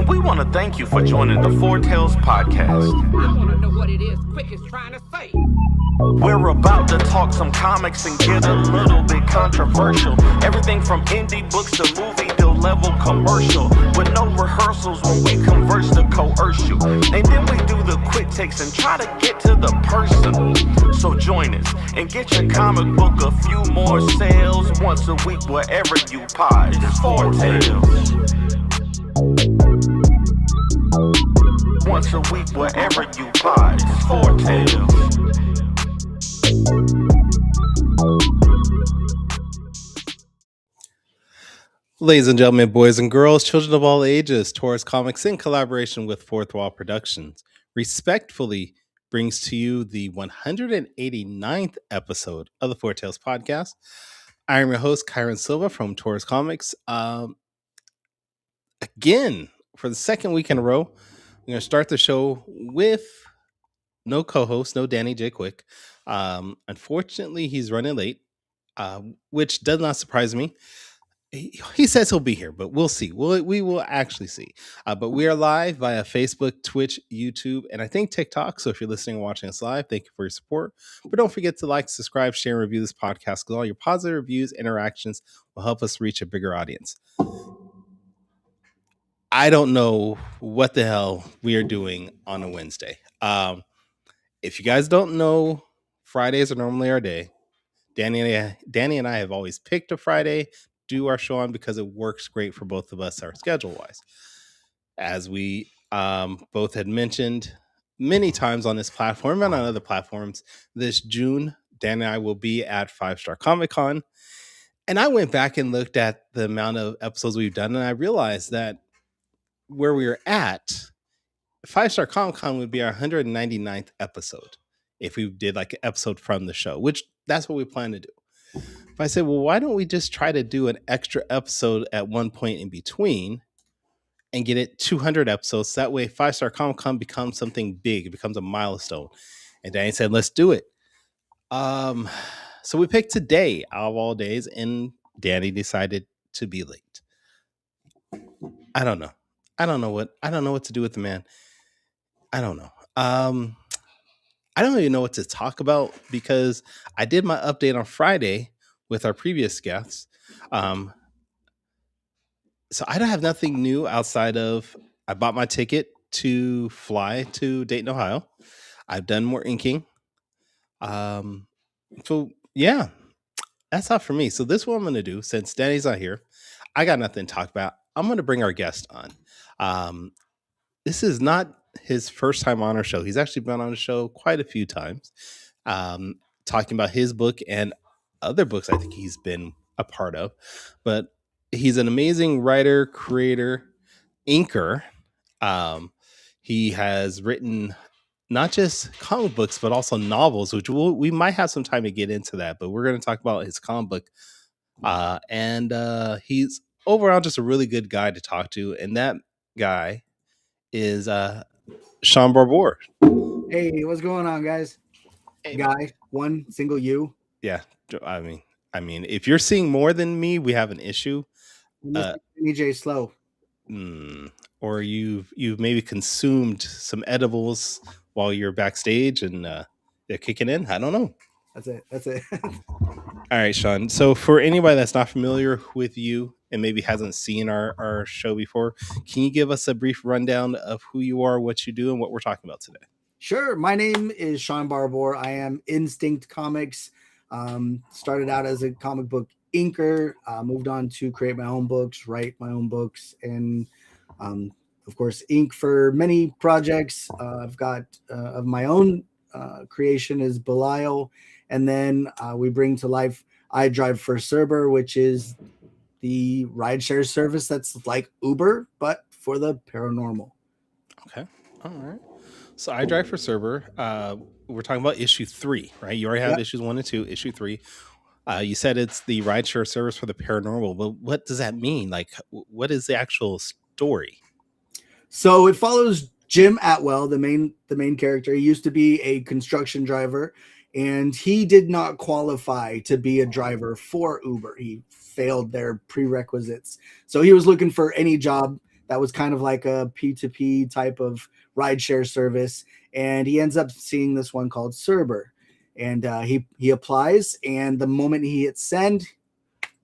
and we want to thank you for joining the Four Tales podcast. I want to know what it is Quick is trying to say. We're about to talk some comics and get a little bit controversial. Everything from indie books to movie deal level commercial. With no rehearsals when we converse to coerce you. And then we do the quick takes and try to get to the person. So join us and get your comic book a few more sales once a week wherever you pod. It's Four Tales. Once a week wherever you pod. It's Four Tales. Ladies and gentlemen, boys and girls, children of all ages, Taurus Comics in collaboration with Fourth Wall Productions respectfully brings to you the 189th episode of the Four Tales podcast. I am your host, Kyron Silva from Taurus Comics. Again, for the second week in a row, we're going to start the show with no co-host, no Danny J. Quick. Unfortunately, he's running late, which does not surprise me. He says he'll be here, but we'll see. We will actually see. But we are live via Facebook, Twitch, YouTube, and I think TikTok. So if you're listening and watching us live, thank you for your support. But don't forget to like, subscribe, share, and review this podcast because all your positive reviews, interactions will help us reach a bigger audience. I don't know what the hell we are doing on a Wednesday. If you guys don't know, Fridays are normally our day. Danny and I have always picked a Friday do our show on because it works great for both of us, our schedule wise. As we both had mentioned many times on this platform and on other platforms, this June, Dan and I will be at 5-Star Comic Con. And I went back and looked at the amount of episodes we've done, and I realized that where we were at, 5-Star Comic Con would be our 199th episode if we did like an episode from the show, which that's what we plan to do. If I said, well, why don't we just try to do an extra episode at one point in between and get it 200 episodes? That way 5-Star Comic Con becomes something big. It becomes a milestone. And Danny said, let's do it. So we picked today out of all days, and Danny decided to be late. I don't know. I don't know what to do with the man. I don't know. I don't even know what to talk about because I did my update on Friday with our previous guests. So I don't have nothing new outside of I bought my ticket to fly to Dayton, Ohio. I've done more inking. So yeah, that's all for me. So this is what I'm going to do since Danny's not here. I got nothing to talk about. I'm going to bring our guest on. This is not his first time on our show. He's actually been on the show quite a few times, talking about his book and other books I think he's been a part of. But he's an amazing writer, creator, inker. He has written not just comic books, but also novels, which we might have some time to get into that. But we're going to talk about his comic book. And he's overall just a really good guy to talk to. And that guy is Shaun Barbour. Hey, what's going on, guys? Hey, Guy, one single U. Yeah, I mean, if you're seeing more than me, we have an issue. EJ Slow. Or you've maybe consumed some edibles while you're backstage and they're kicking in. I don't know. That's it. All right, Shaun. So for anybody that's not familiar with you and maybe hasn't seen our show before, can you give us a brief rundown of who you are, what you do, and what we're talking about today? Sure. My name is Shaun Barbour. I am Instinct Comics. Started out as a comic book inker, moved on to create my own books, write my own books, and of course, ink for many projects. I've got of my own creation is Belial, and then we bring to life I Drive for Cerber, which is the rideshare service that's like Uber, but for the paranormal. Okay. All right. So I Drive for Cerber. We're talking about issue 3, right? You already have issues 1 and 2, issue 3. You said it's the rideshare service for the paranormal. But what does that mean? Like, what is the actual story? So it follows Jim Atwell, the main character. He used to be a construction driver, and he did not qualify to be a driver for Uber. He failed their prerequisites. So he was looking for any job that was kind of like a P2P type of rideshare service. And he ends up seeing this one called Cerber. And he applies, and the moment he hits send,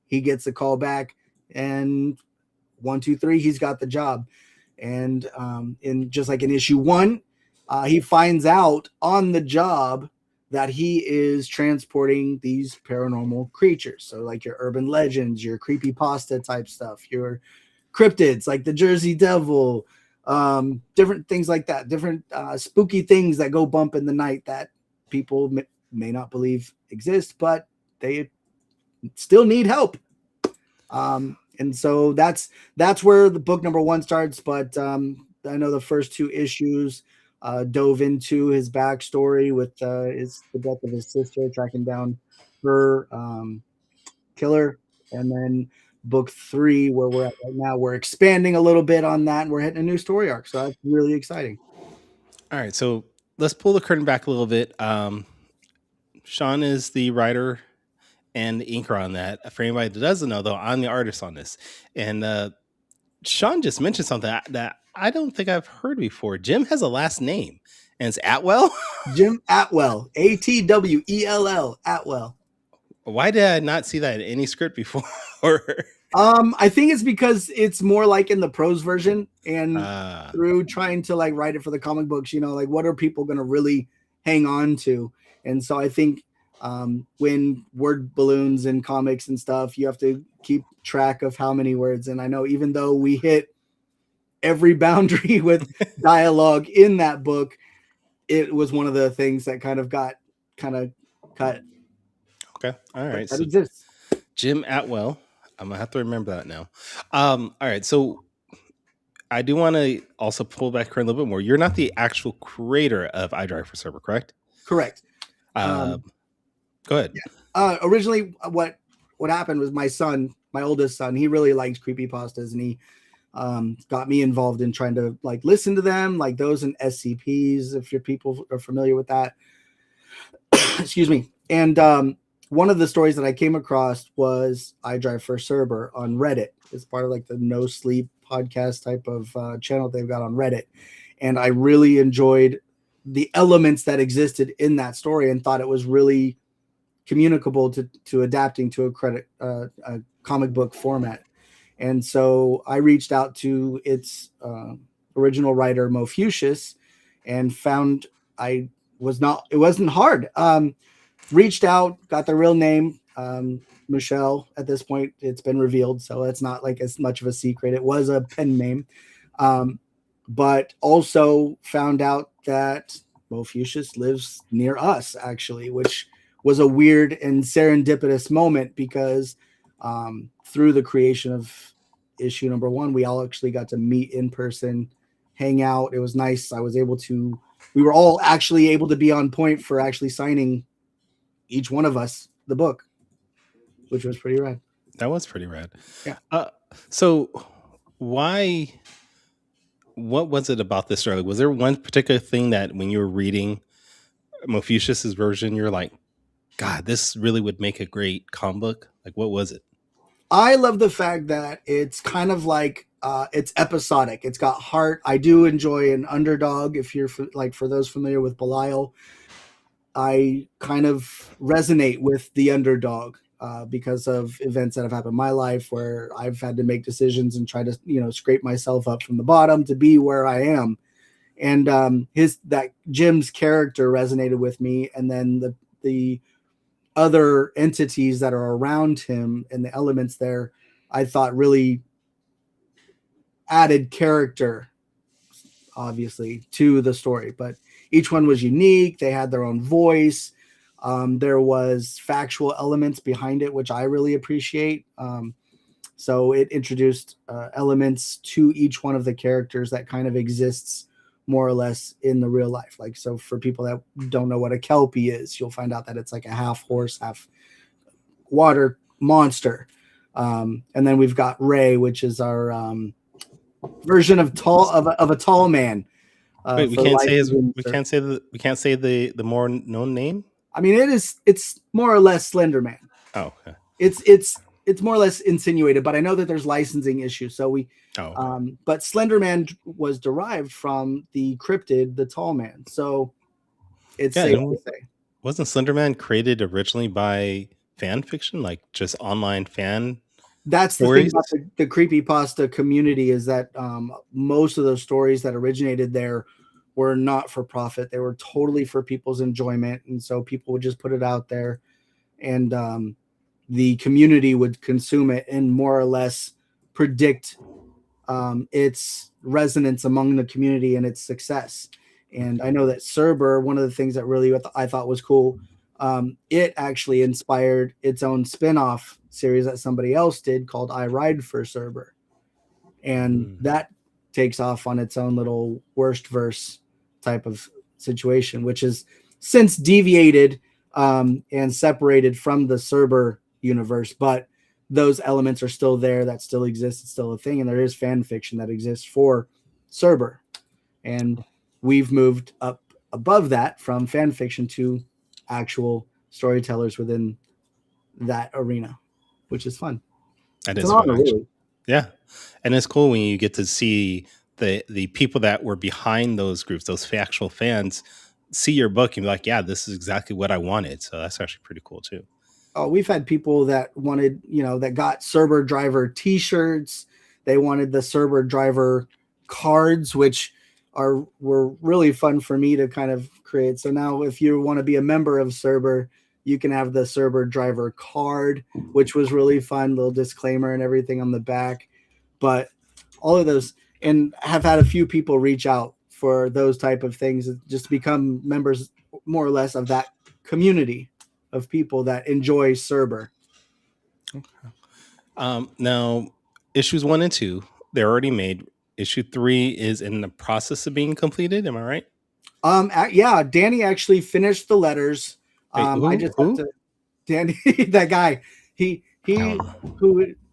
he gets a call back, and 1, 2, 3, he's got the job. And in just like in issue 1, he finds out on the job that he is transporting these paranormal creatures. So like your urban legends, your creepypasta type stuff, your cryptids like the Jersey Devil, different things like that, different spooky things that go bump in the night that people may not believe exist, but they still need help. And so that's where the book number 1 starts. But I know the first 2 issues dove into his backstory with the death of his sister, tracking down her killer. And then book 3, where we're at right now, we're expanding a little bit on that, and we're hitting a new story arc. So that's really exciting. All right, so let's pull the curtain back a little bit. Shaun is the writer and the inker on that. For anybody that doesn't know, though, I'm the artist on this. And Shaun just mentioned something that I don't think I've heard before. Jim has a last name, and it's Atwell? Jim Atwell, Atwell, Atwell. Why did I not see that in any script before? I think it's because it's more like in the prose version, and through trying to like write it for the comic books, like what are people going to really hang on to? And so I think when word balloons in comics and stuff, you have to keep track of how many words. And I know even though we hit every boundary with dialogue in that book, it was one of the things that kind of got cut. Okay. All right. That exists. Jim Atwell. I'm gonna have to remember that now. All right. So I do want to also pull back a little bit more. You're not the actual creator of I Drive for Cerber, correct? Correct. Go ahead. Yeah. Originally, what happened was my son, my oldest son, he really liked creepypastas, and he got me involved in trying to like listen to them, like those in SCPs, if your people are familiar with that. Excuse me. And one of the stories that I came across was I Drive for Cerber on Reddit. It's part of like the No Sleep podcast type of channel they've got on Reddit. And I really enjoyed the elements that existed in that story and thought it was really communicable to adapting to a comic book format. And so I reached out to its original writer, Mo Fuchsius, and found it wasn't hard. Reached out, got the real name, Michelle. At this point, it's been revealed, so it's not like as much of a secret. It was a pen name, but also found out that Mo Fuchsius lives near us, actually, which was a weird and serendipitous moment because through the creation of issue number 1, we all actually got to meet in person, hang out. It was nice. We were all actually able to be on point for actually signing each one of us the book, which was pretty rad. That was pretty rad. Yeah. So what was it about this story? Was there one particular thing that when you were reading Mo Fuchsius's version, you're like, God, this really would make a great comic book? Like, what was it? I love the fact that it's kind of like it's episodic. It's got heart. I do enjoy an underdog. If you're for those familiar with Belial, I kind of resonate with the underdog because of events that have happened in my life where I've had to make decisions and try to, scrape myself up from the bottom to be where I am. And that Jim's character resonated with me. And then the other entities that are around him and the elements there, I thought really added character, obviously, to the story. But each one was unique. They had their own voice. There was factual elements behind it, which I really appreciate. So it introduced elements to each one of the characters that kind of exists more or less in the real life. Like, so for people that don't know what a Kelpie is, you'll find out that it's like a half horse, half water monster. And then we've got Ray, which is our version of a tall man. Wait, we can't say the more known name. I mean, it's more or less Slender Man. Oh, okay. It's it's more or less insinuated, but I know that there's licensing issues. So but Slenderman was derived from the cryptid, the Tall Man. So it's Yeah, safe and to say. wasn't Slenderman created originally by fan fiction, like just online fan That's the thing stories? about the creepypasta community is that most of those stories that originated there were not for profit. They were totally for people's enjoyment. And so people would just put it out there, and the community would consume it and more or less predict its resonance among the community and its success. And I know that Cerber, one of the things that really I thought was cool, it actually inspired its own spin-off series that somebody else did called I Ride for Cerber. And that takes off on its own little worst verse type of situation, which is since deviated and separated from the Cerber universe, but those elements are still there, that still exists, it's still a thing, and there is fan fiction that exists for Cerber. And we've moved up above that from fan fiction to actual storytellers within that arena, which is fun. That It's is an fun, honor, actually. really. Yeah, and it's cool when you get to see the people that were behind those groups, those actual fans, see your book and be like, "Yeah, this is exactly what I wanted." So that's actually pretty cool too. Oh, we've had people that wanted, that got Cerber driver T-shirts. They wanted the Cerber driver cards, which were really fun for me to kind of create. So now, if you want to be a member of Cerber, you can have the Cerber driver card, which was really fun. Little disclaimer and everything on the back, but all of those, and have had a few people reach out for those type of things, just to become members more or less of that community of people that enjoy Cerber. Now, issues 1 and 2, they're already made. Issue 3 is in the process of being completed. Am I right? Yeah, Danny actually finished the letters. Wait, I who? just have Who? to, Danny, that guy, he Oh.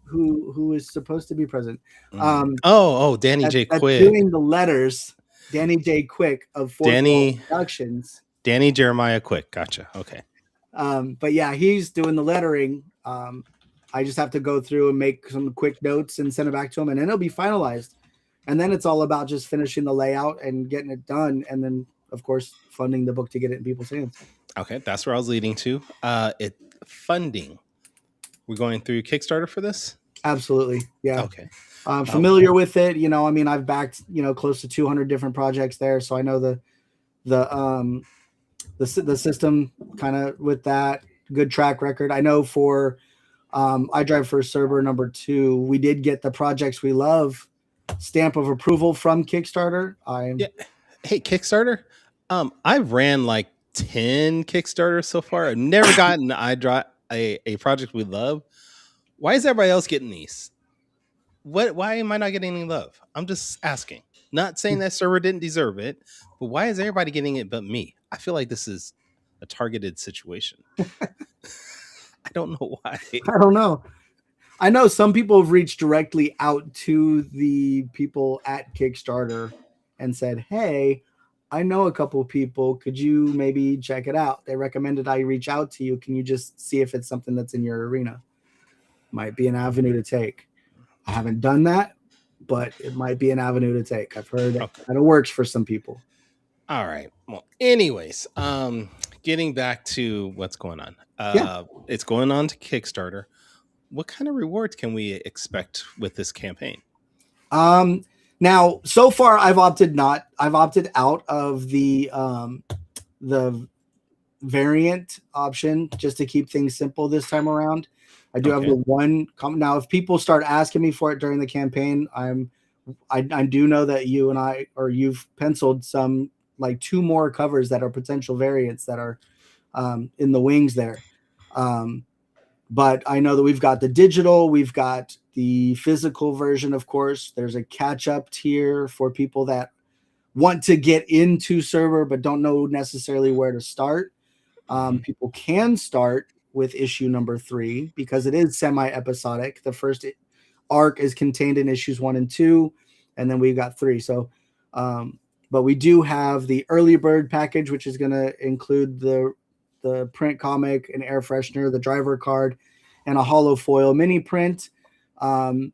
who is supposed to be president. Danny J. That's Quick. doing the letters. Danny J. Quick of Fourth Wall Productions. Danny Jeremiah Quick. Gotcha. Okay. But yeah, he's doing the lettering. I just have to go through and make some quick notes and send it back to him, and then it'll be finalized. And then it's all about just finishing the layout and getting it done, and then of course funding the book to get it in people's hands. Okay, that's where I was leading to. Funding. We're going through Kickstarter for this? Absolutely, yeah. Okay. I'm familiar with it. I mean, I've backed close to 200 different projects there, so I know the system kind of with that. Good track record. I know for I Drive for Cerber #2, we did get the Projects We Love stamp of approval from Kickstarter. Hey, Kickstarter. I've ran like 10 Kickstarters so far. I've never gotten a project we love. Why is everybody else getting these? Why am I not getting any love? I'm just asking. Not saying that Cerber didn't deserve it, but why is everybody getting it but me? I feel like this is a targeted situation. I don't know why. I don't know. I know some people have reached directly out to the people at Kickstarter and said, "Hey, I know a couple of people. Could you maybe check it out? They recommended I reach out to you. Can you just see if it's something that's in your arena?" Might be an avenue to take. I haven't done that, but it might be an avenue to take. I've heard that it works for some people. All right. Well, anyways, getting back to what's going on. It's going on to Kickstarter. What kind of rewards can we expect with this campaign? Now, so far, I've opted out of the variant option just to keep things simple this time around. I do have the one now. If people start asking me for it during the campaign, I do know that you've penciled some like 2 more covers that are potential variants that are in the wings there. But I know that we've got the digital, we've got the physical version, of course. There's a catch-up tier for people that want to get into Cerber but don't know necessarily where to start. People can start with issue #3 because it is semi-episodic. The first arc is contained in issues 1 and 2, and then we've got 3. So, but we do have the early bird package, which is going to include the print comic, an air freshener, the driver card, and a hollow foil mini print. Um,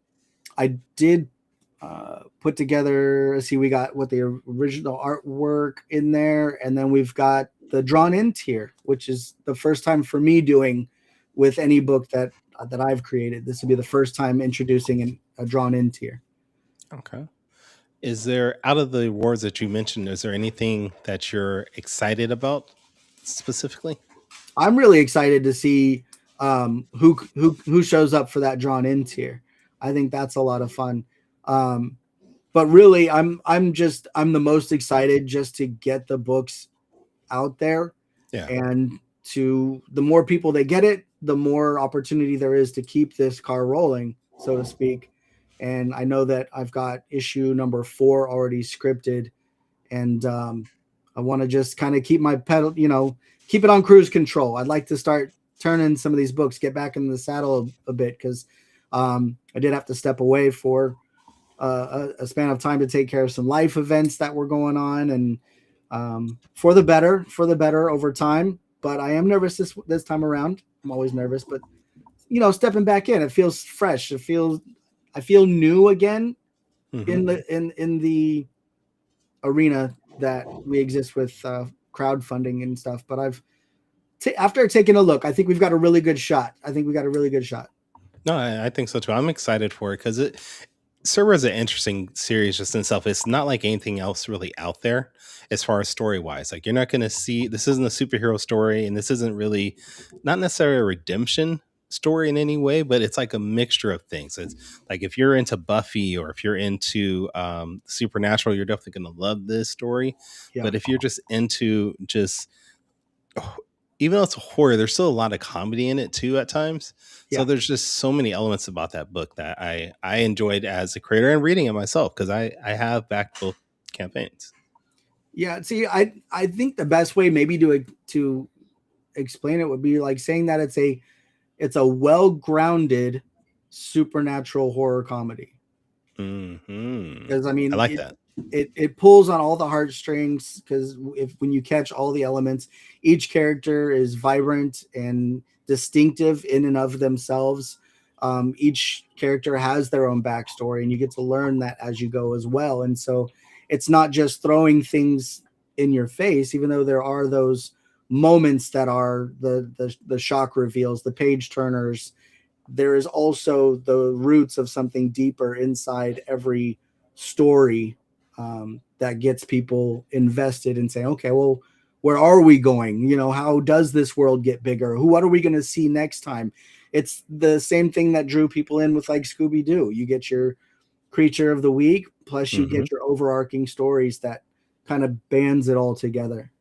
I did put together. Let's see, we got what the original artwork in there, and then we've got the drawn in tier, which is the first time for me doing with any book that I've created. This would be the first time introducing a drawn in tier. Okay. Is there, out of the awards that you mentioned, is there anything that you're excited about specifically? I'm really excited to see who shows up for that drawn in tier. I think that's a lot of fun. But really, I'm the most excited just to get the books out there, Yeah. and to the more people that get it, the more opportunity there is to keep this car rolling, so to speak. And I know that I've got issue number 4 already scripted, and I want to just kind of keep my pedal, keep it on cruise control. I'd like to start turning some of these books, get back in the saddle a bit, because I did have to step away for a span of time to take care of some life events that were going on, and for the better over time. But I am nervous this time around. I'm always nervous, but stepping back in, it feels fresh. I feel new again in the arena that we exist with crowdfunding and stuff. But after taking a look, I think we've got a really good shot. No, I think so too. I'm excited for it because Cerber is an interesting series just in itself. It's not like anything else really out there as far as story wise. Like, you're not going to see, this isn't a superhero story, and this isn't really, not necessarily a redemption story in any way, but it's like a mixture of things. It's like, if you're into Buffy or if you're into Supernatural, you're definitely going to love this story. Yeah. But if you're just into just, even though it's a horror, there's still a lot of comedy in it too at times. So there's just so many elements about that book that I enjoyed as a creator and reading it myself, because I have backed both campaigns. Yeah, see, I think the best way maybe to explain it would be like saying that it's a well-grounded supernatural horror comedy. Because I mean, I like that. It pulls on all the heartstrings, because when you catch all the elements, each character is vibrant and distinctive in and of themselves. Each character has their own backstory, and you get to learn that as you go as well. And so it's not just throwing things in your face, even though there are those moments that are the shock reveals, the page turners. There is also the roots of something deeper inside every story that gets people invested in saying, okay, well, where are we going? How does this world get bigger? What are we going to see next time? It's the same thing that drew people in with like Scooby-Doo. You get your creature of the week, plus you get your overarching stories that kind of bands it all together.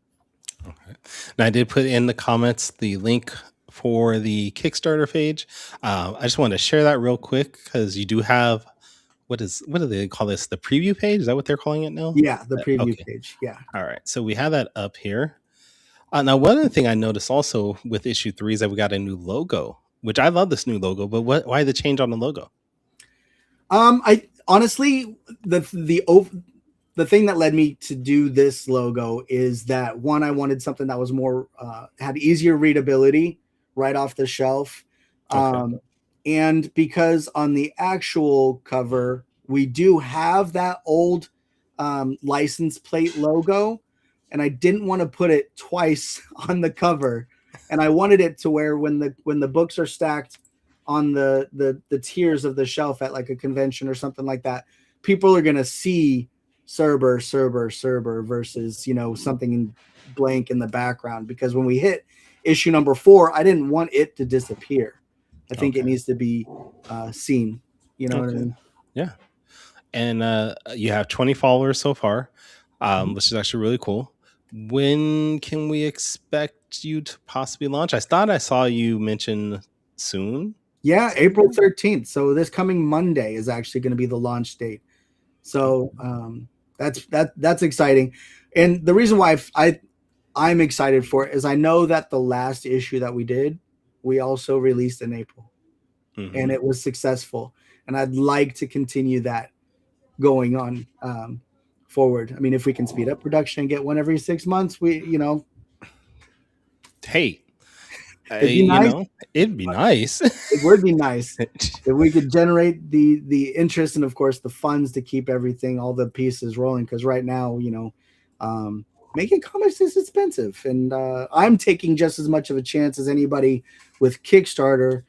Okay. And I did put in the comments the link for the Kickstarter page. I just wanted to share that real quick, because you do have, what do they call this? The preview page? Is that what they're calling it now? Yeah, the preview Okay. page. Yeah. All right. So we have that up here. Now, one other thing I noticed also with issue 3 is that we got a new logo, which I love this new logo, but why the change on the logo? I honestly, the thing that led me to do this logo is that, one, I wanted something that was more had easier readability right off the shelf. Okay. And because on the actual cover, we do have that old license plate logo, and I didn't want to put it twice on the cover. And I wanted it to where when the books are stacked on the tiers of the shelf at like a convention or something like that, people are going to see Cerber versus, something in blank in the background. Because when we hit issue number 4, I didn't want it to disappear. I think it needs to be seen. You know what I mean? Yeah. And you have 20 followers so far, which is actually really cool. When can we expect you to possibly launch? I thought I saw you mention soon. Yeah, April 13th. So this coming Monday is actually going to be the launch date. So that's exciting. And the reason why I'm excited for it is I know that the last issue that we did, we also released in April, and it was successful. And I'd like to continue that going on forward. I mean, if we can speed up production and get one every 6 months, Hey, It'd be You nice. know, it'd be nice. It would be nice if we could generate the interest and of course the funds to keep everything, all the pieces rolling. Because right now, making comics is expensive, and I'm taking just as much of a chance as anybody with Kickstarter,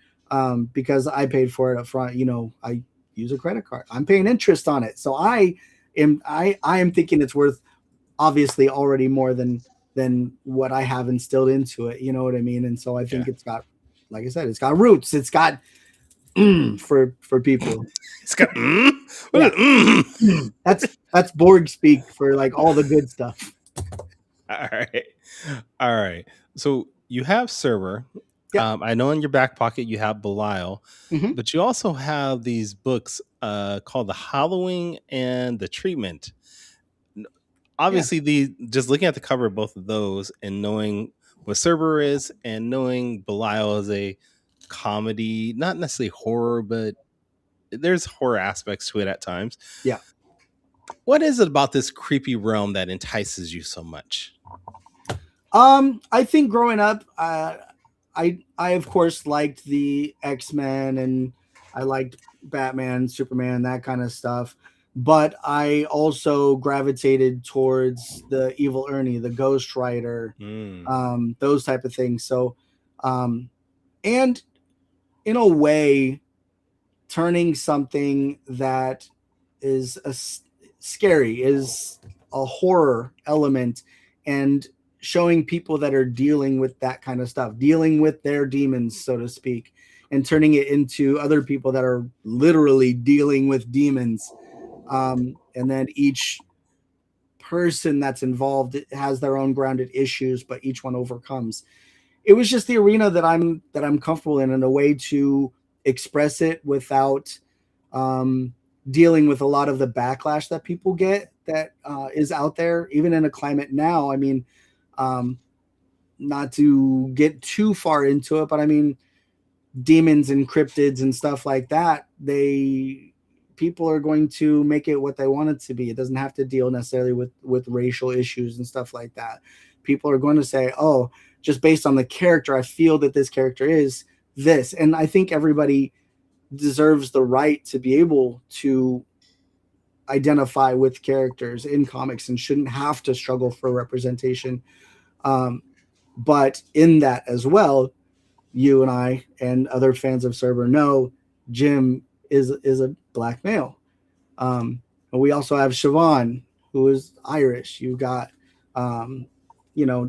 because I paid for it up front. I use a credit card. I'm paying interest on it, so I am thinking it's worth obviously already more than what I have instilled into it. You know what I mean? And so I Yeah. think it's got, like I said, it's got roots. It's got for people. It's got Yeah. mm. That's Borg speak for like all the good stuff. All right. All right. So you have Cerber. Yeah. I know in your back pocket you have Belial, Mhm. but you also have these books called The Hallowing and The Treatment. Yeah. Obviously, just looking at the cover of both of those and knowing what Cerber is and knowing Belial is a comedy, not necessarily horror, but there's horror aspects to it at times. Yeah. What is it about this creepy realm that entices you so much? I think growing up, I of course liked the X-Men, and I liked Batman, Superman, that kind of stuff. But I also gravitated towards the Evil Ernie, the Ghost Rider, Mm. those type of things. So, um, and in a way, turning something that is scary, is a horror element, and showing people that are dealing with that kind of stuff, dealing with their demons, so to speak, and turning it into other people that are literally dealing with demons. And then each person that's involved has their own grounded issues, but each one overcomes. It was just the arena that I'm comfortable in, and a way to express it without dealing with a lot of the backlash that people get, that is out there, even in a climate now. I mean, um, not to get too far into it, but I mean, demons and cryptids and stuff like that, people are going to make it what they want it to be. It doesn't have to deal necessarily with racial issues and stuff like that. People are going to say, oh, just based on the character, I feel that this character is this. And I think everybody deserves the right to be able to identify with characters in comics and shouldn't have to struggle for representation. Um, but in that as well, you and I and other fans of Cerber know Jim is a black male. And we also have Siobhan, who is Irish. You've got, um,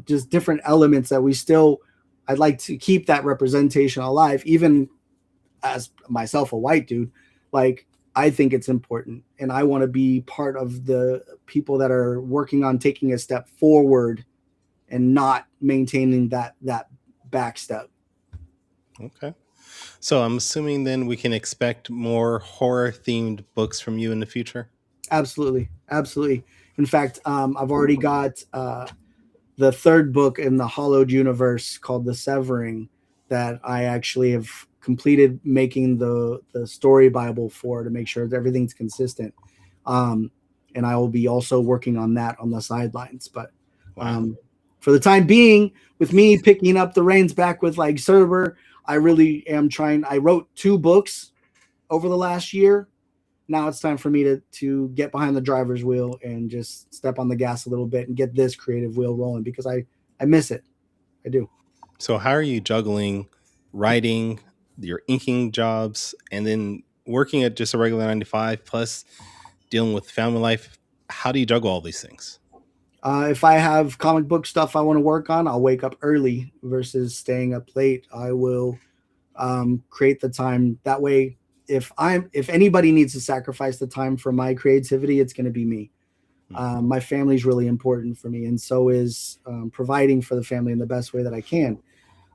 just different elements that I'd like to keep that representation alive, even as myself, a white dude. Like, I think it's important, and I want to be part of the people that are working on taking a step forward and not maintaining that back step. Okay. So I'm assuming then we can expect more horror themed books from you in the future. Absolutely, absolutely. In fact, I've already got the third book in the Hollowed universe called The Severing, that I actually have completed making the story Bible for, to make sure that everything's consistent. And I will be also working on that on the sidelines. But Wow. for the time being, with me picking up the reins back with like Cerber, I really am trying. I wrote 2 books over the last year. Now it's time for me to get behind the driver's wheel and just step on the gas a little bit and get this creative wheel rolling, because I miss it. I do. So how are you juggling writing, your inking jobs, and then working at just a regular 9 to 5 plus dealing with family life? How do you juggle all these things? If I have comic book stuff I want to work on, I'll wake up early versus staying up late. I will create the time. That way, if anybody needs to sacrifice the time for my creativity, it's going to be me. My family is really important for me, and so is providing for the family in the best way that I can.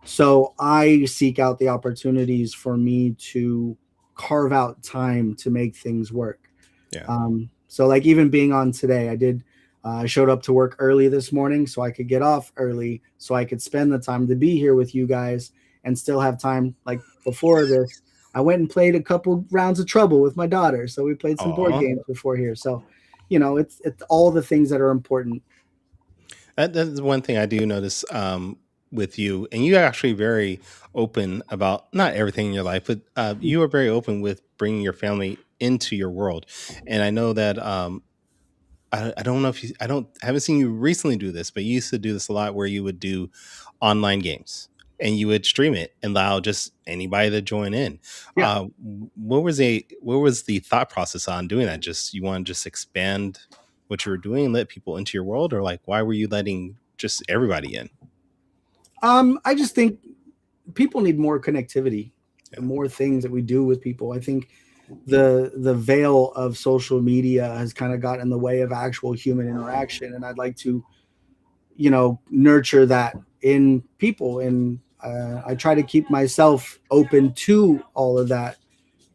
So I seek out the opportunities for me to carve out time to make things work. Yeah. So like even being on today, I showed up to work early this morning so I could get off early, so I could spend the time to be here with you guys and still have time. Like before this, I went and played a couple rounds of Trouble with my daughter. So we played some board Aw. games before here. So, it's all the things that are important. That's one thing I do notice. with you, and you're actually very open about not everything in your life, but you are very open with bringing your family into your world. And I know that I don't know if you, I haven't seen you recently do this, but you used to do this a lot where you would do online games and you would stream it and allow just anybody to join in. Yeah. What was the thought process on doing that? Just you want to just expand what you were doing and let people into your world, or like why were you letting just everybody in? I just think people need more connectivity, Yeah. more things that we do with people. I think the veil of social media has kind of gotten in the way of actual human interaction, and I'd like to, nurture that in people. And I try to keep myself open to all of that.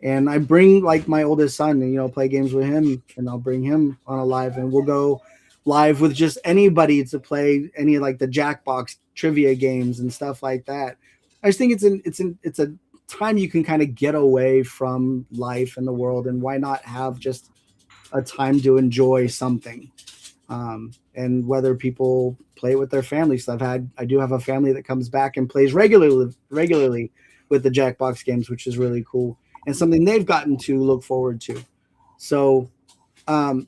And I bring like my oldest son and, play games with him, and I'll bring him on a live, and we'll go live with just anybody to play any like the Jackbox trivia games and stuff like that. I just think it's a time you can kind of get away from life and the world, and why not have just a time to enjoy something. And whether people play it with their families, I do have a family that comes back and plays regularly with the Jackbox games, which is really cool and something they've gotten to look forward to. So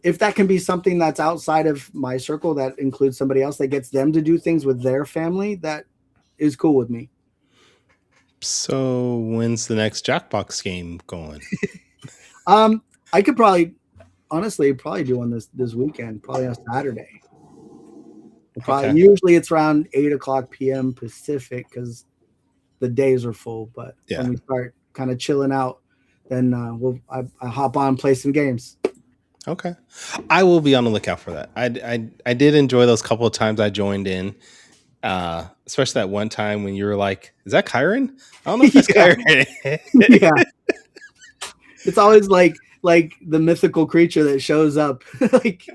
if that can be something that's outside of my circle, that includes somebody else that gets them to do things with their family, that is cool with me. So when's the next Jackbox game going? I could probably do one this weekend, probably on Saturday. Okay. Usually it's around 8:00 p.m. Pacific because the days are full. But Yeah. when we start kind of chilling out, then I hop on and play some games. Okay. I will be on the lookout for that. I did enjoy those couple of times I joined in. Especially that one time when you were like, "Is that Kyron?" I don't know if that's Yeah. Kyron. Yeah, it's always like the mythical creature that shows up. Like,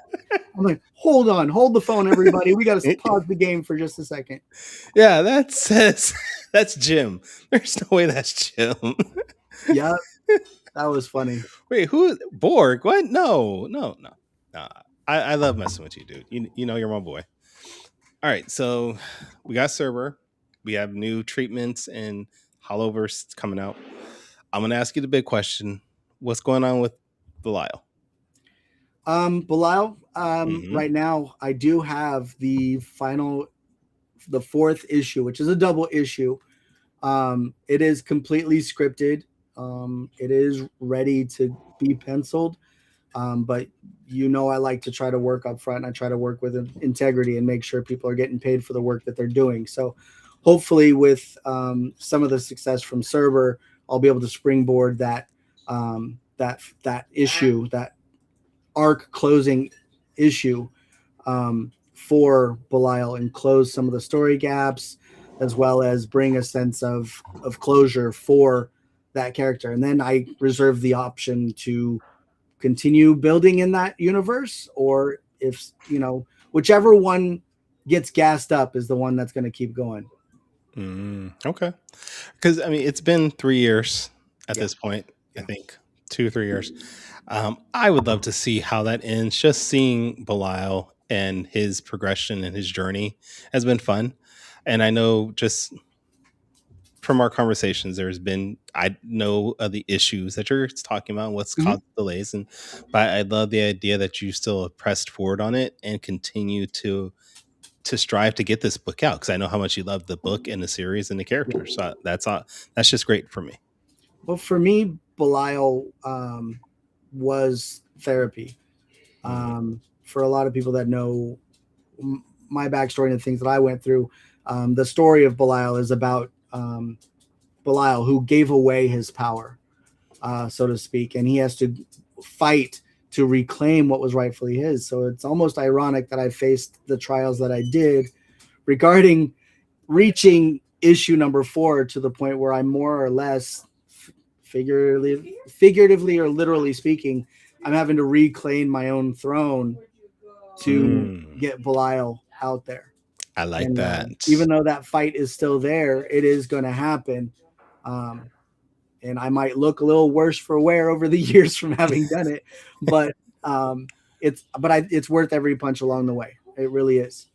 I'm like, hold the phone, everybody. We got to pause the game for just a second. Yeah, that says that's Jim. There's no way that's Jim. Yeah, that was funny. Wait, who? Borg? What? No. I love messing with you, dude. You know you're my boy. All right, so we got Cerber. We have new treatments and Hollowverse coming out. I'm gonna ask you the big question: what's going on with Belial? Belial, Mhm. right now I do have the fourth issue, which is a double issue. It is completely scripted. It is ready to be penciled. But I like to try to work up front, and I try to work with integrity and make sure people are getting paid for the work that they're doing. So hopefully with some of the success from Cerber, I'll be able to springboard that issue, that arc closing issue, for Belial, and close some of the story gaps, as well as bring a sense of closure for that character. And then I reserve the option to continue building in that universe, or if whichever one gets gassed up is the one that's going to keep going. Okay, because I mean it's been 3 years at Yeah. this point. I Yeah. think 2 or 3 years. I would love to see how that ends. Just seeing Belial and his progression and his journey has been fun, and I know just from our conversations, I know of the issues that you're talking about, what's Mhm. caused delays, but I love the idea that you still have pressed forward on it and continue to strive to get this book out, because I know how much you love the book and the series and the characters. So that's just great for me. Well, for me, Belial was therapy. For a lot of people that know my backstory and the things that I went through, the story of Belial is about Belial, who gave away his power, so to speak, and he has to fight to reclaim what was rightfully his. So it's almost ironic that I faced the trials that I did regarding reaching issue number 4 to the point where I'm more or less figuratively or literally speaking, I'm having to reclaim my own throne to get Belial out there. I like And that. even though that fight is still there, it is going to happen. And I might look a little worse for wear over the years from having done it, but it's worth every punch along the way. It really is.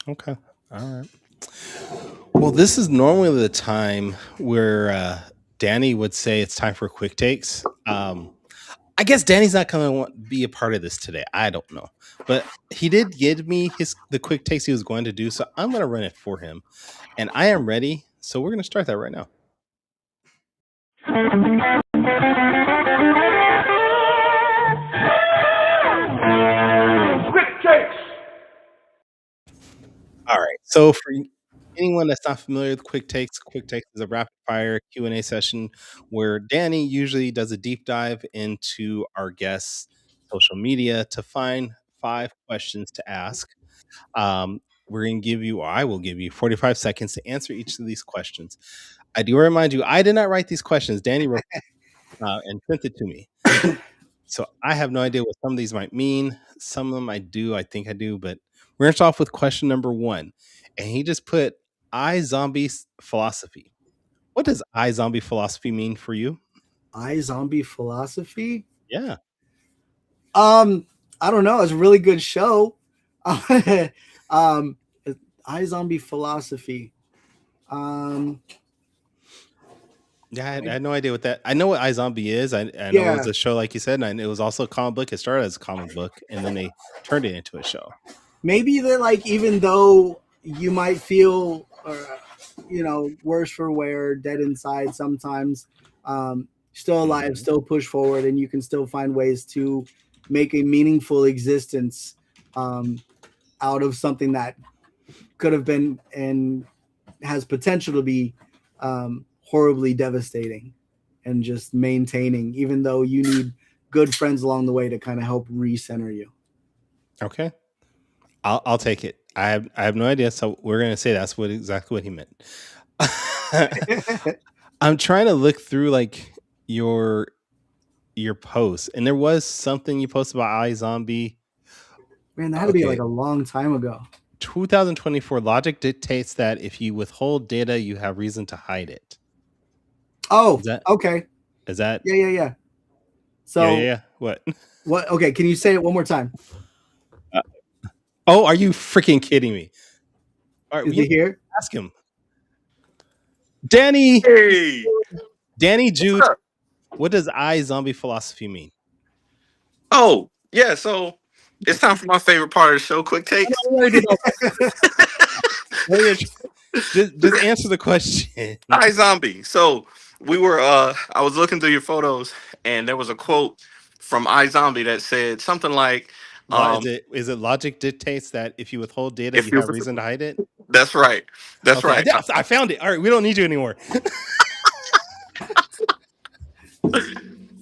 Okay. All right. Well, this is normally the time where Danny would say it's time for quick takes. I guess Danny's not going to be a part of this today. I don't know, but he did give me the quick takes he was going to do, so I'm going to run it for him, and I am ready. So we're going to start that right now. Quick takes. All right. So for anyone that's not familiar with Quick Takes is a rapid fire Q&A session where Danny usually does a deep dive into our guests' social media to find 5 questions to ask. We're going to give you, or I will give you 45 seconds to answer each of these questions. I do remind you, I did not write these questions. Danny wrote and sent it to me. So I have no idea what some of these might mean. Some of them I do, I think I do, but we're going to start off with question number 1. And he just put zombie philosophy. What does zombie philosophy mean for you? Zombie philosophy? Yeah. I don't know. It's a really good show. um, Zombie philosophy. Yeah, I had no idea what that. I know what iZombie is. I know Yeah. it was a show, like you said, and it was also a comic book. It started as a comic book, and then they turned it into a show. Maybe that, like, even though you might feel, worse for wear, dead inside sometimes, still alive, still push forward, and you can still find ways to make a meaningful existence out of something that could have been and has potential to be horribly devastating, and just maintaining, even though you need good friends along the way to kind of help recenter you. Okay, I'll take it. I have no idea, so we're gonna say that's exactly what he meant. I'm trying to look through like your posts, and there was something you posted about iZombie. Man, that had to be like a long time ago. 2024 logic dictates that if you withhold data, you have reason to hide it. Oh, okay. Is that? Yeah. So yeah. What? Okay, can you say it one more time? Oh, are you freaking kidding me? All right, Is he here? Ask him. Danny. Hey, Danny Jude. what's up? What does zombie philosophy mean? Oh, yeah. So it's time for my favorite part of the show, quick takes. Just answer the question. Hi, zombie. So I was looking through your photos, and there was a quote from iZombie that said something like, Is it logic dictates that if you withhold data, "If you you," have reason to hide it? that's right. That's Okay, right. I found it. All right, we don't need you anymore.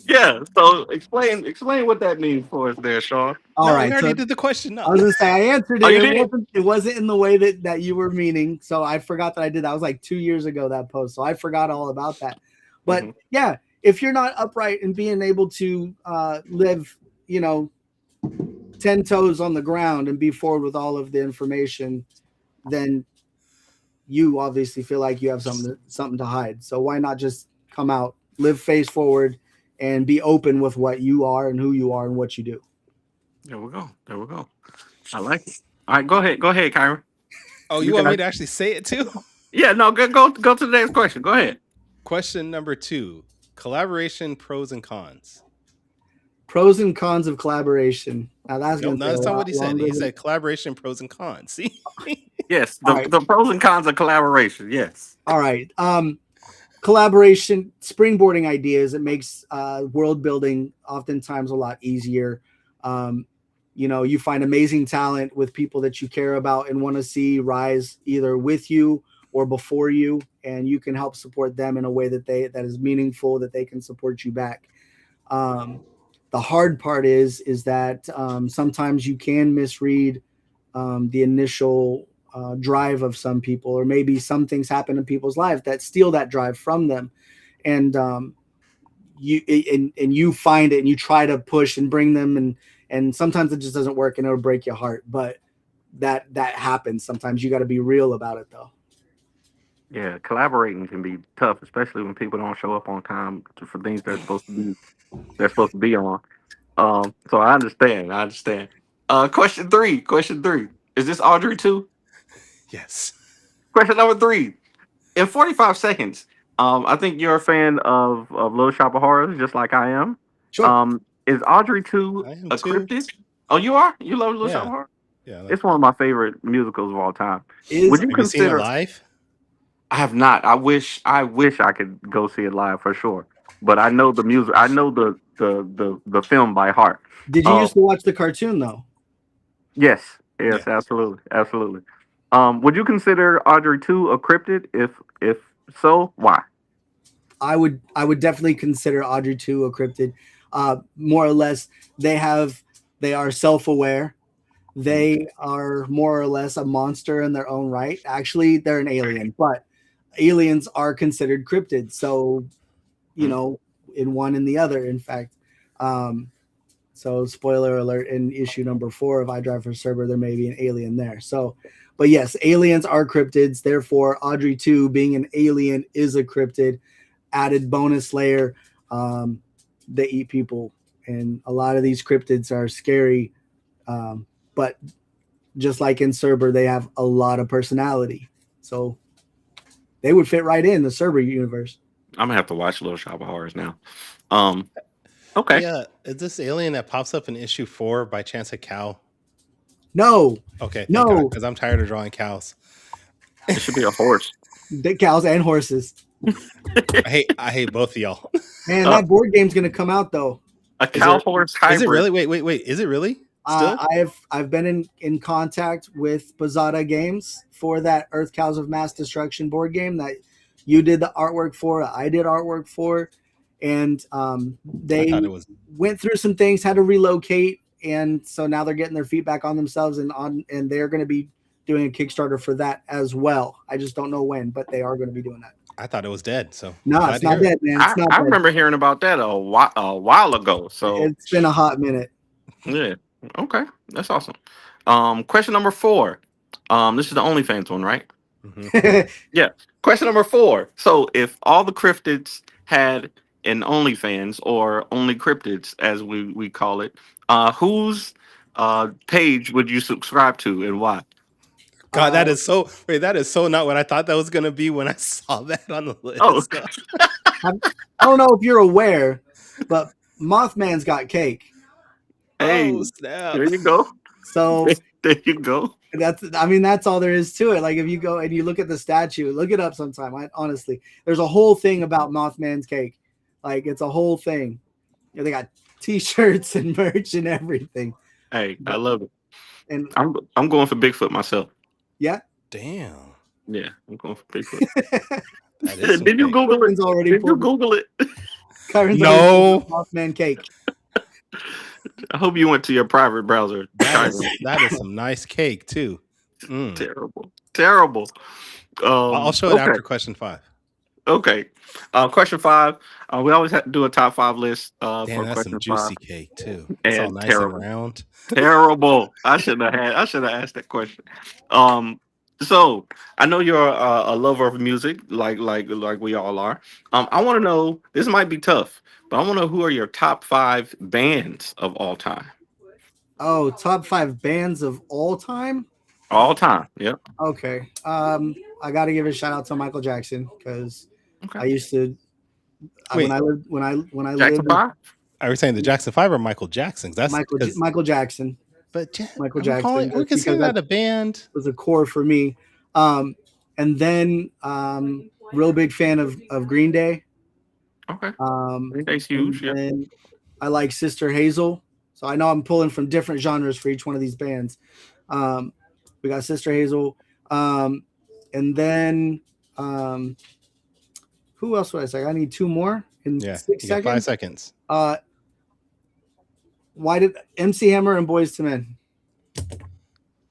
Yeah. So explain what that means for us, there, Shaun. All right. We already So did the question. No. I was gonna say I answered it. Oh, you did? It wasn't in the way that you were meaning. So I forgot that I did that. Was like 2 years ago, that post. So I forgot all about that. But yeah, if you're not upright and being able to live, 10 toes on the ground and be forward with all of the information, then you obviously feel like you have something to hide. So why not just come out, live face forward, and be open with what you are and who you are and what you do. There we go. I like it. All right, go ahead, Kyron. Oh, you want me to actually say it too? Yeah, no, go to the next question. Go ahead. Question number 2: collaboration pros and cons. Pros and cons of collaboration. Now that's No, that's not what he said. He said collaboration pros and cons. See? Yes, the pros and cons of collaboration. Yes. All right. Collaboration, springboarding ideas. It makes world building oftentimes a lot easier. You find amazing talent with people that you care about and want to see rise either with you or before you, and you can help support them in a way that is meaningful, that they can support you back. The hard part is that sometimes you can misread the initial drive of some people, or maybe some things happen in people's lives that steal that drive from them, and you find it and you try to push and bring them, and sometimes it just doesn't work and it'll break your heart. But that happens sometimes. You got to be real about it, though. Yeah, collaborating can be tough, especially when people don't show up on time for things they're supposed to be on. So I understand. Question three. Is this Audrey too? Yes. Question number 3. In 45 seconds, I think you're a fan of Little Shop of Horrors, just like I am. Sure. Is Audrey 2 I am a too. cryptid? Oh, you are? You love Little Shop of Yeah. Horrors? Yeah. It's one of my favorite musicals of all time. Is Would you Have you seen it consider? live? I have not. I wish I could go see it live for sure. But I know the music. I know the film by heart. did you Um, used to watch the cartoon though? yes, Yeah. yes, absolutely, absolutely. Would you consider Audrey 2 a cryptid? If so, why? I would definitely consider Audrey 2 a cryptid. More or less, they are self-aware. They are more or less a monster in their own right. Actually, they're an alien, but aliens are considered cryptids. So, you know, in one and the other, in fact. So, spoiler alert, in issue number 4 of I Drive for Cerber, there may be an alien there. So, but yes, aliens are cryptids. Therefore, Audrey 2 being an alien is a cryptid. Added bonus layer, they eat people. And a lot of these cryptids are scary. But just like in Cerber, they have a lot of personality. So they would fit right in the Cerber universe. I'm gonna have to watch Little Shop of Horrors now. Um, okay, Yeah. Is this alien that pops up in issue 4 by chance a cow? No, Okay, thank God, no, because I'm tired of drawing cows. it should be a horse. the cows and horses. I hate both of y'all. Man, Uh, that board game's gonna come out though. A cow horse hybrid. Is it really? Wait. Is it really? Still? I've been in contact with Pizzata Games for that Earth Cows of Mass Destruction board game that you did the artwork for. I did artwork for, and I they thought it was. went through some things, had to relocate, and so now they're getting their feedback on themselves and they're going to be doing a Kickstarter for that as well. I just don't know when, but they are going to be doing that. I thought it was dead. So No, glad it's to not hear it. dead, man. It's not I dead. remember hearing about that a while ago. So It's been a hot minute. yeah, okay, that's awesome. Question number 4. This is the OnlyFans one, right? Mhm. Yeah. Question number 4. So if all the cryptids had an OnlyFans or only cryptids, as we call it, whose page would you subscribe to and why? God, that is so. Wait, that is so not what I thought that was gonna be when I saw that on the list. Oh, I don't know if you're aware, but Mothman's got cake. hey, Oh, snap! there you go. So There you go. that's all there is to it. Like if you go and you look at the statue, look it up sometime. Honestly, there's a whole thing about Mothman's cake. Like it's a whole thing. You know, they got T-shirts and merch and everything. Hey, I love it. And I'm going for Bigfoot myself. yeah, Damn. Yeah, I'm going for Bigfoot. That is some Did you cake. Google it? Kyron's already Did you pulled, Google it? Kyron's No. already pulled Mothman cake. I hope you went to your private browser. That is some nice cake too. Mm. Terrible. I'll show it okay. after question 5. Okay. Question 5. We always have to do a top 5 list Damn, for that's question some 5. juicy cake too. It's all And nice terrible. and round. Terrible. I should have asked that question. So I know you're a lover of music, like we all are. I want to know. This might be tough, but I want to know who are your top 5 bands of all time. Oh, top 5 bands of all time. All time. Yep. Okay. I got to give a shout out to Michael Jackson because Okay. I used to Wait. when I Jackson lived 5. Are we saying the Jackson 5 or Michael Jackson's? That's Michael Jackson. But Michael we're Jackson, We're just considering because that a band. was a core for me. And then real big fan of Green Day. Okay. Green Day's huge. Yeah. And I like Sister Hazel. So I know I'm pulling from different genres for each one of these bands. We got Sister Hazel. And then who else would I say? I need 2 more in 6 You got 5 seconds. seconds. Why did MC Hammer and Boys to Men?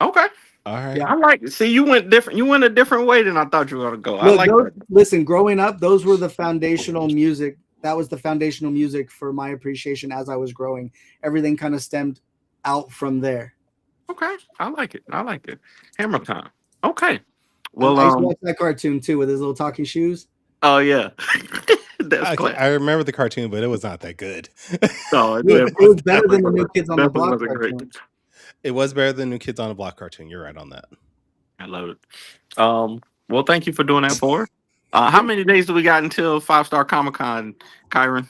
Okay. All right. Yeah. I like it. See, you went different. You went a different way than I thought you were gonna go. I Look, like that. listen, growing up, those were the foundational music. That was the foundational music for my appreciation as I was growing. Everything kind of stemmed out from there. Okay. I like it. Hammer time. Okay. Well, I used to watch that cartoon too with his little talking shoes. Oh yeah. That's classic. I remember the cartoon, but it was not that good. No, It was better than the New Kids on the Block wasn't great. cartoon. It was better than New Kids on the Block cartoon. You're right on that. I love it. Well, thank you for doing that for us. How many days do we got until 5-Star Comic Con, Kyron?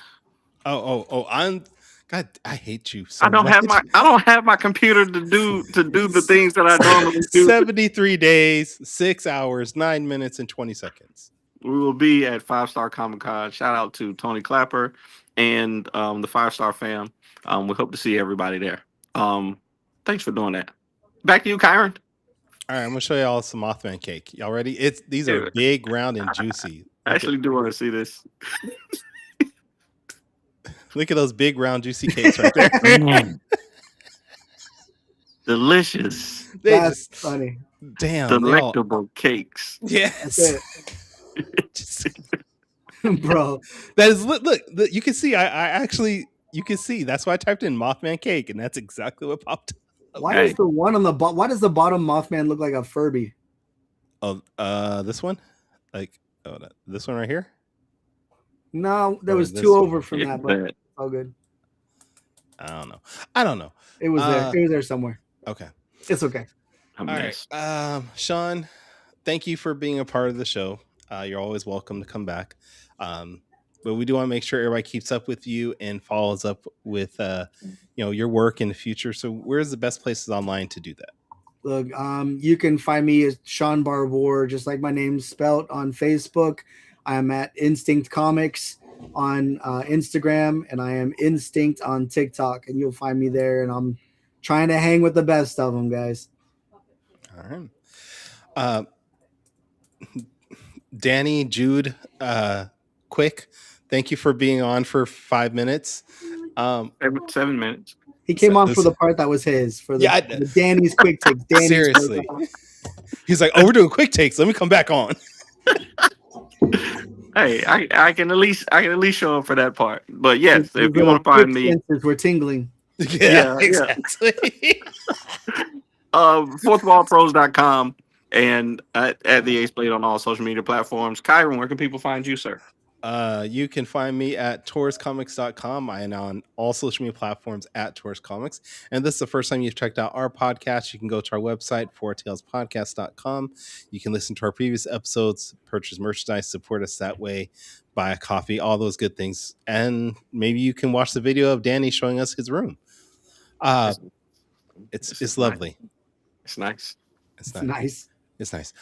I'm God, I hate you I so don't much. have my computer to do the things that I normally do. 73 days, 6 hours, 9 minutes, and 20 seconds. We will be at 5-Star Comic Con. Shout out to Tony Clapper and the 5-Star fam. We hope to see everybody there. Thanks for doing that. Back to you, Kyron. All right, I'm gonna show y'all some Mothman cake. Y'all ready? These are Yeah. big, round, and juicy. I actually do want to see this. Look at those big, round, juicy cakes right there. Delicious. That's funny. Damn, Delectable cakes. yes. Bro. That is look. You can see. I actually, you can see. That's why I typed in Mothman cake, and that's exactly what popped up. Why is the one on the bottom? Why does the bottom Mothman look like a Furby? Oh, this one, like this one right here. No, there was this two one. over from that, but all good. I don't know. It was there. It was there somewhere. Okay, it's okay. All right, Shaun, thank you for being a part of the show. You're always welcome to come back. But we do want to make sure everybody keeps up with you and follows up with your work in the future. So where's the best places online to do that? Look, you can find me as Shaun Barbour, just like my name's spelled, on Facebook. I am at Instinct Comics on Instagram, and I am Instinct on TikTok, and you'll find me there. And I'm trying to hang with the best of them, guys. All right. Danny, Jude, Quick, thank you for being on for 5 minutes. 7 minutes. He came on for the part that was his, for the Danny's quick takes. Seriously. He's like, we're doing quick takes. Let me come back on. Hey, I can at least show up for that part. But yes, if you want to find me, we're tingling. Yeah, exactly. fourthwallpros.com and at the Ace Blade on all social media platforms. Kyron, where can people find you, sir? You can find me at tourscomics.com. I am on all social media platforms at tourscomics. And this is the first time you've checked out our podcast, you can go to our website, fourtailspodcast.com. You can listen to our previous episodes, purchase merchandise, support us that way, buy a coffee, all those good things. And maybe you can watch the video of Danny showing us his room. It's lovely. It's nice. It's nice. It's nice.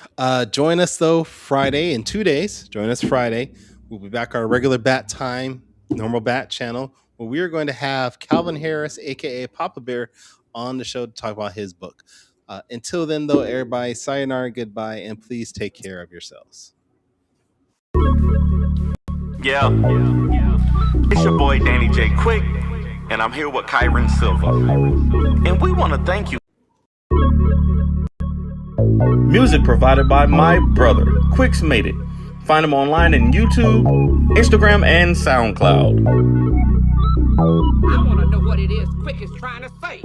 Join us though Friday in 2 days. Join us Friday. We'll be back our regular bat time, normal bat channel, where we are going to have Calvin Harris, aka Papa Bear, on the show to talk about his book. Until then, though, everybody, sayonara, goodbye, and please take care of yourselves. Yeah. It's your boy Danny J. Quick, and I'm here with Kyron Silva. And we want to thank you. Music provided by my brother, Quicks Made It. Find him online in YouTube, Instagram, and SoundCloud. I want to know what it is Quick is trying to say.